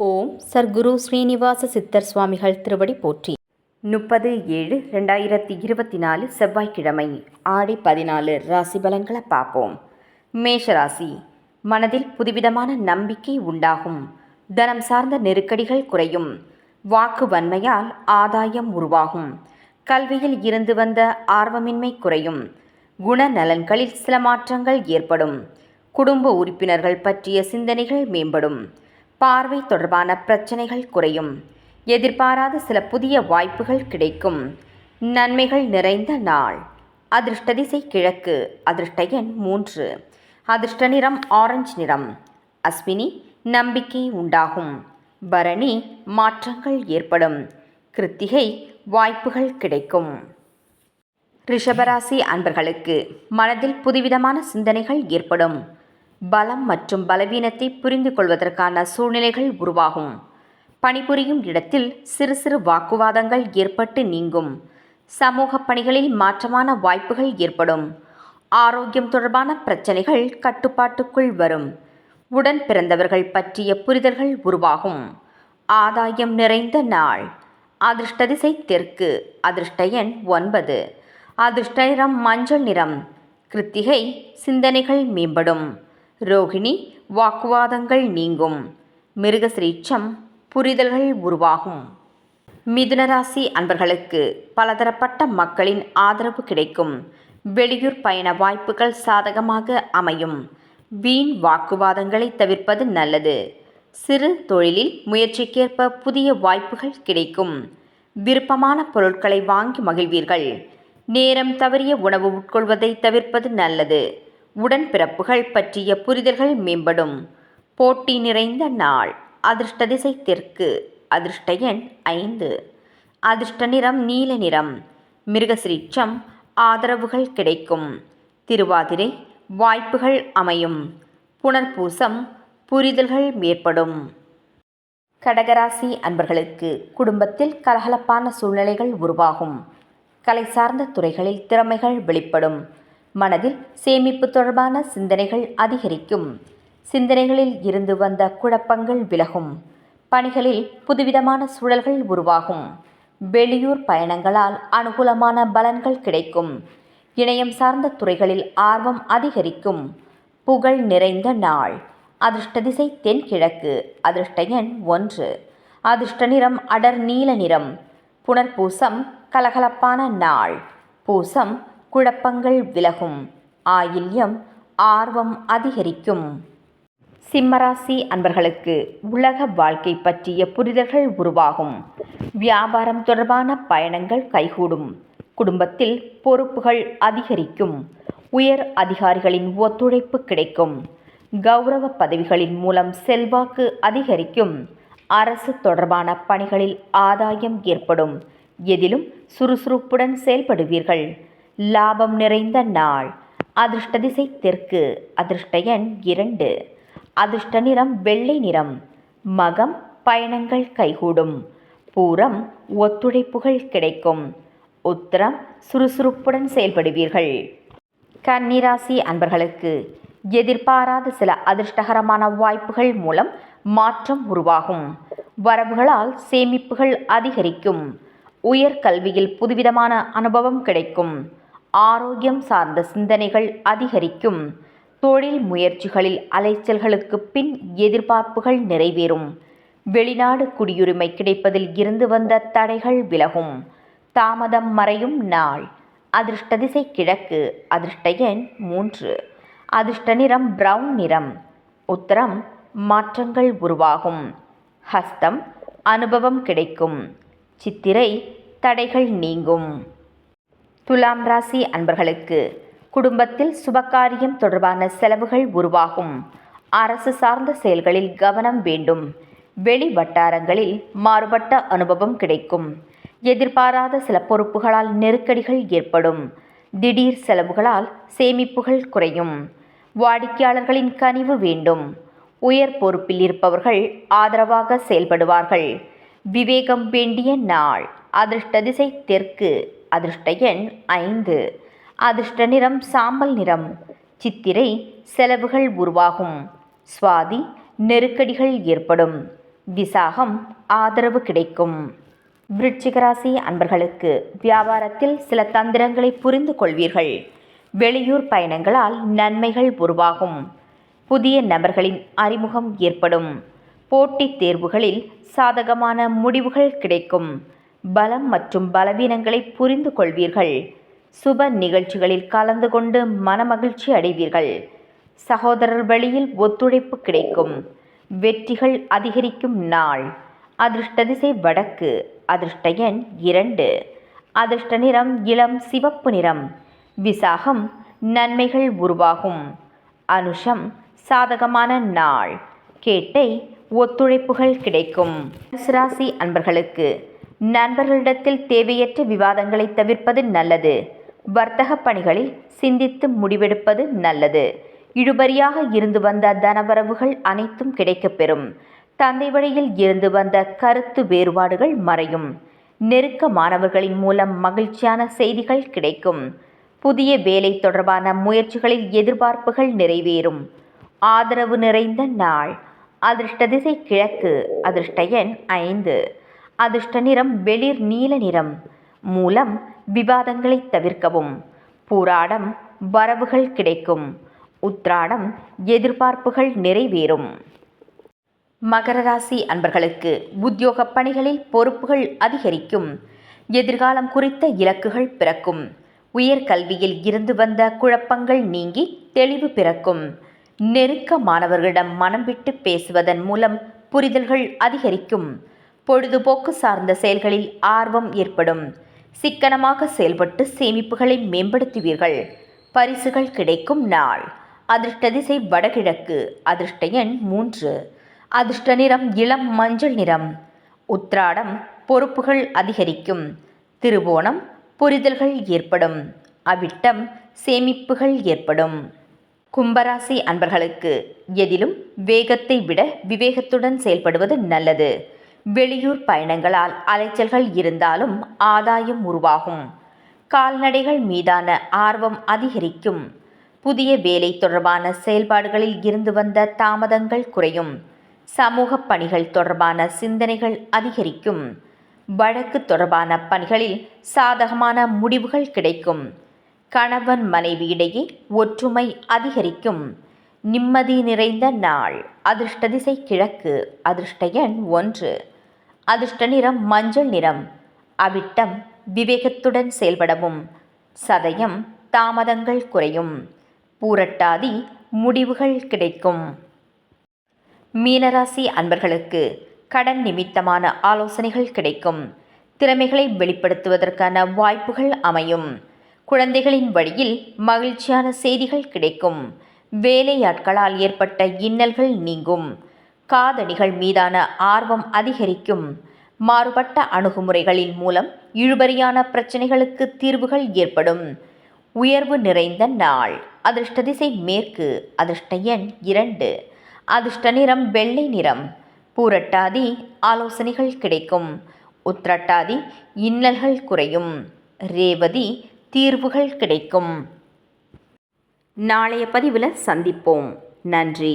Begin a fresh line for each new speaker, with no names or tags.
ஓம் சர்க்குரு ஸ்ரீனிவாச சித்தர் சுவாமிகள் திருவடி போற்றி. 30/7/2024 செவ்வாய்க்கிழமை, ஆடி 14 ராசி பலன்களை பார்ப்போம். மேஷராசி. மனதில் புதுவிதமான நம்பிக்கை உண்டாகும். தனம் சார்ந்த நெருக்கடிகள் குறையும். வாக்கு வன்மையால் ஆதாயம் உருவாகும். கல்வியில் இருந்து வந்த ஆர்வமின்மை குறையும். குணநலன்களில் சில மாற்றங்கள் ஏற்படும். குடும்ப உறுப்பினர்கள் பற்றிய சிந்தனைகள் மேம்படும். பார்வை தொடர்பான பிரச்சனைகள் குறையும். எதிர்பாராத சில புதிய வாய்ப்புகள் கிடைக்கும். நன்மைகள் நிறைந்த நாள். அதிர்ஷ்ட திசை கிழக்கு. அதிர்ஷ்ட எண் 3. அதிர்ஷ்ட நிறம் ஆரஞ்சு நிறம். அஸ்வினி நம்பிக்கை உண்டாகும். பரணி மாற்றங்கள் ஏற்படும். கிருத்திகை வாய்ப்புகள் கிடைக்கும். ரிஷபராசி அன்பர்களுக்கு மனதில் புதுவிதமான சிந்தனைகள் ஏற்படும். பலம் மற்றும் பலவீனத்தை புரிந்து கொள்வதற்கான சூழ்நிலைகள் உருவாகும். பணிபுரியும் இடத்தில் சிறு சிறு வாக்குவாதங்கள் ஏற்பட்டு நீங்கும். சமூக பணிகளில் மாற்றமான வாய்ப்புகள் ஏற்படும். ஆரோக்கியம் தொடர்பான பிரச்சனைகள் கட்டுப்பாட்டுக்குள் வரும். உடன் பிறந்தவர்கள் பற்றிய புரிதல்கள் உருவாகும். ஆதாயம் நிறைந்த நாள். அதிர்ஷ்ட திசை தெற்கு. அதிர்ஷ்ட எண் 9. அதிர்ஷ்ட நிறம் மஞ்சள் நிறம். கிருத்திகை சிந்தனைகள் மேம்படும். ரோகிணி வாக்குவாதங்கள் நீங்கும். மிருகசிரீட்சம் புரிதல்கள் உருவாகும். மிதுனராசி அன்பர்களுக்கு பலதரப்பட்ட மக்களின் ஆதரவு கிடைக்கும். வெளியூர் பயண வாய்ப்புகள் சாதகமாக அமையும். வீண் வாக்குவாதங்களை தவிர்ப்பது நல்லது. சிறு தொழிலில் முயற்சிக்கேற்ப புதிய வாய்ப்புகள் கிடைக்கும். விருப்பமான பொருட்களை வாங்கி மகிழ்வீர்கள். நேரம் தவறிய உணவு உட்கொள்வதை தவிர்ப்பது நல்லது. உடன்பிறப்புகள் பற்றிய புரிதல்கள் மேம்படும். போட்டி நிறைந்த நாள். அதிர்ஷ்ட திசை தெற்கு. அதிர்ஷ்ட எண் 5. அதிர்ஷ்ட நிறம் நீல நிறம். மிருகசிரீட்சம் ஆதரவுகள் கிடைக்கும். திருவாதிரை வாய்ப்புகள் அமையும். புனர்பூசம் புரிதல்கள் ஏற்படும். கடகராசி அன்பர்களுக்கு குடும்பத்தில் கலகலப்பான சூழ்நிலைகள் உருவாகும். கலை சார்ந்த துறைகளில் திறமைகள் வெளிப்படும். மனதில் சேமிப்பு தொடர்பான சிந்தனைகள் அதிகரிக்கும். சிந்தனைகளில் இருந்து வந்த குழப்பங்கள் விலகும். பணிகளில் புதுவிதமான சூழல்கள் உருவாகும். வெளியூர் பயணங்களால் அனுகூலமான பலன்கள் கிடைக்கும். இணையம் சார்ந்த துறைகளில் ஆர்வம் அதிகரிக்கும். புகழ் நிறைந்த நாள். அதிர்ஷ்ட திசை தென்கிழக்கு. அதிர்ஷ்ட எண் 1. அதிர்ஷ்ட நிறம் அடர் நீல நிறம். புனர்பூசம் கலகலப்பான நாள். பூசம் குழப்பங்கள் விலகும். ஆயில்யம் ஆர்வம் அதிகரிக்கும். சிம்மராசி அன்பர்களுக்கு உலக வாழ்க்கை பற்றிய புரிதல்கள் உருவாகும். வியாபாரம் தொடர்பான பயணங்கள் கைகூடும். குடும்பத்தில் பொறுப்புகள் அதிகரிக்கும். உயர் அதிகாரிகளின் ஒத்துழைப்பு கிடைக்கும். கௌரவ பதவிகளின் மூலம் செல்வாக்கு அதிகரிக்கும். அரசு தொடர்பான பணிகளில் ஆதாயம் ஏற்படும். எதிலும் சுறுசுறுப்புடன் செயல்படுவீர்கள். லாபம் நிறைந்த நாள். அதிர்ஷ்ட திசை தெற்கு. அதிர்ஷ்ட எண் 2. அதிர்ஷ்ட நிறம் வெள்ளை நிறம். மகம் பயணங்கள் கைகூடும். பூரம் ஒத்துழைப்புகள் கிடைக்கும். உத்திரம் சுறுசுறுப்புடன் செயல்படுவீர்கள். கன்னிராசி அன்பர்களுக்கு எதிர்பாராத சில அதிர்ஷ்டகரமான வாய்ப்புகள் மூலம் மாற்றம் உருவாகும். வரவுகளால் சேமிப்புகள் அதிகரிக்கும். உயர்கல்வியில் புதுவிதமான அனுபவம் கிடைக்கும். ஆரோக்கியம் சார்ந்த சிந்தனைகள் அதிகரிக்கும். தொழில் முயற்சிகளில் அலைச்சல்களுக்கு பின் எதிர்பார்ப்புகள் நிறைவேறும். வெளிநாடு குடியுரிமை கிடைப்பதில் இருந்து வந்த தடைகள் விலகும். தாமதம் மறையும் நாள். அதிர்ஷ்ட திசை கிழக்கு. அதிர்ஷ்ட எண் 3. அதிர்ஷ்ட நிறம் பிரவுன் நிறம். உத்திரம் மாற்றங்கள் உருவாகும். ஹஸ்தம் அனுபவம் கிடைக்கும். சித்திரை தடைகள் நீங்கும். துலாம் ராசி அன்பர்களுக்கு குடும்பத்தில் சுபகாரியம் தொடர்பான செலவுகள் உருவாகும். அரசு சார்ந்த செயல்களில் கவனம் வேண்டும். வெளி வட்டாரங்களில் மாறுபட்ட அனுபவம் கிடைக்கும். எதிர்பாராத சில பொறுப்புகளால் நெருக்கடிகள் ஏற்படும். திடீர் செலவுகளால் சேமிப்புகள் குறையும். வாடிக்கையாளர்களின் கனிவு வேண்டும். உயர் பொறுப்பில் இருப்பவர்கள் ஆதரவாக செயல்படுவார்கள். விவேகம் வேண்டிய நாள். அதிர்ஷ்ட திசை தெற்கு. அதிர்ஷ்ட எண் 5. அதிர்ஷ்ட நிறம் சாம்பல் நிறம். சித்திரை செலவுகள் உருவாகும். சுவாதி நெருக்கடிகள் ஏற்படும். விசாகம் ஆதரவு கிடைக்கும். விருச்சிகராசி அன்பர்களுக்கு வியாபாரத்தில் சில தந்திரங்களை புரிந்து கொள்வீர்கள். வெளியூர் பயணங்களால் நன்மைகள் உருவாகும். புதிய நபர்களின் அறிமுகம் ஏற்படும். போட்டித் தேர்வுகளில் சாதகமான முடிவுகள் கிடைக்கும். பலம் மற்றும் பலவீனங்களை புரிந்து கொள்வீர்கள். சுப நிகழ்ச்சிகளில் கலந்து கொண்டு மனமகிழ்ச்சி அடைவீர்கள். சகோதரர் வழியில் ஒத்துழைப்பு கிடைக்கும். வெற்றிகள் அதிகரிக்கும் நாள். அதிர்ஷ்ட திசை வடக்கு. அதிர்ஷ்ட எண் 2. அதிர்ஷ்ட நிறம் இளம் சிவப்பு நிறம். விசாகம் நன்மைகள் உருவாகும். அனுஷம் சாதகமான நாள். கேட்டை ஒத்துழைப்புகள் கிடைக்கும். ராசி அன்பர்களுக்கு நண்பர்களிடத்தில் தேவையற்ற விவாதங்களை தவிர்ப்பது நல்லது. வர்த்தக பணிகளில் சிந்தித்து முடிவெடுப்பது நல்லது. இழுபறியாக இருந்து வந்த தனவரவுகள் அனைத்தும் கிடைக்கப்பெறும். தந்தை வழியில் இருந்து வந்த கருத்து வேறுபாடுகள் மறையும். நெருக்கமானவர்களின் மூலம் மகிழ்ச்சியான செய்திகள் கிடைக்கும். புதிய வேலை தொடர்பான முயற்சிகளில் எதிர்பார்ப்புகள் நிறைவேறும். ஆதரவு நிறைந்த நாள். அதிர்ஷ்ட திசை கிழக்கு. அதிர்ஷ்ட எண் 5. அதிர்ஷ்ட நிறம் வெளிர் நீல நிறம். மூலம் விவாதங்களை தவிர்க்கவும். பூராடம் வரவுகள் கிடைக்கும். உத்ராடம் எதிர்பார்ப்புகள் நிறைவேறும். மகர ராசி அன்பர்களுக்கு உத்தியோக பணிகளில் பொறுப்புகள் அதிகரிக்கும். எதிர்காலம் குறித்த இலக்குகள் பிறக்கும். உயர்கல்வியில் இருந்து வந்த குழப்பங்கள் நீங்கி தெளிவு பிறக்கும். நெருக்கமானவர்களிடம் மனம் விட்டு பேசுவதன் மூலம் புரிதல்கள் அதிகரிக்கும். பொழுதுபோக்கு சார்ந்த செயல்களில் ஆர்வம் ஏற்படும். சிக்கனமாக செயல்பட்டு சேமிப்புகளை மேம்படுத்துவீர்கள். பரிசுகள் கிடைக்கும் நாள். அதிர்ஷ்ட திசை வடகிழக்கு. அதிர்ஷ்ட எண் 3. அதிர்ஷ்ட நிறம் இளம் மஞ்சள் நிறம். உத்ராடம் பொறுப்புகள் அதிகரிக்கும். திருவோணம் புரிதல்கள் ஏற்படும். அவிட்டம் சேமிப்புகள் ஏற்படும். கும்பராசி அன்பர்களுக்கு எதிலும் வேகத்தை விட விவேகத்துடன் செயல்படுவது நல்லது. வெளியூர் பயணங்களால் அலைச்சல்கள் இருந்தாலும் ஆதாயம் உருவாகும். கால்நடைகள் மீதான ஆர்வம் அதிகரிக்கும். புதிய வேலை தொடர்பான செயல்பாடுகளில் இருந்து வந்த தாமதங்கள் குறையும். சமூக பணிகள் தொடர்பான சிந்தனைகள் அதிகரிக்கும். வழக்கு தொடர்பான பணிகளில் சாதகமான முடிவுகள் கிடைக்கும். கணவன் மனைவியிடையே ஒற்றுமை அதிகரிக்கும். நிம்மதி நிறைந்த நாள். அதிர்ஷ்ட திசை கிழக்கு. அதிர்ஷ்ட எண் 1. அதிர்ஷ்ட நிறம் மஞ்சள் நிறம். அவிட்டம் விவேகத்துடன் செயல்படவும். சதயம் தாமதங்கள் குறையும். பூரட்டாதி முடிவுகள் கிடைக்கும். மீனராசி அன்பர்களுக்கு கடன் நிமித்தமான ஆலோசனைகள் கிடைக்கும். திறமைகளை வெளிப்படுத்துவதற்கான வாய்ப்புகள் அமையும். குழந்தைகளின் வழியில் மகிழ்ச்சியான செய்திகள் கிடைக்கும். வேலையாட்களால் ஏற்பட்ட இன்னல்கள் நீங்கும். காதணிகள் மீதான ஆர்வம் அதிகரிக்கும். மாறுபட்ட அணுகுமுறைகளின் மூலம் இழுபறியான பிரச்சனைகளுக்கு தீர்வுகள் ஏற்படும். உயர்வு நிறைந்த நாள். அதிர்ஷ்ட திசை மேற்கு. அதிர்ஷ்ட எண் 2. அதிர்ஷ்ட நிறம் வெள்ளை நிறம். பூரட்டாதி ஆலோசனைகள் கிடைக்கும். உத்திரட்டாதி இன்னல்கள் குறையும். ரேவதி தீர்வுகள் கிடைக்கும். நாளைய பதிவில் சந்திப்போம். நன்றி.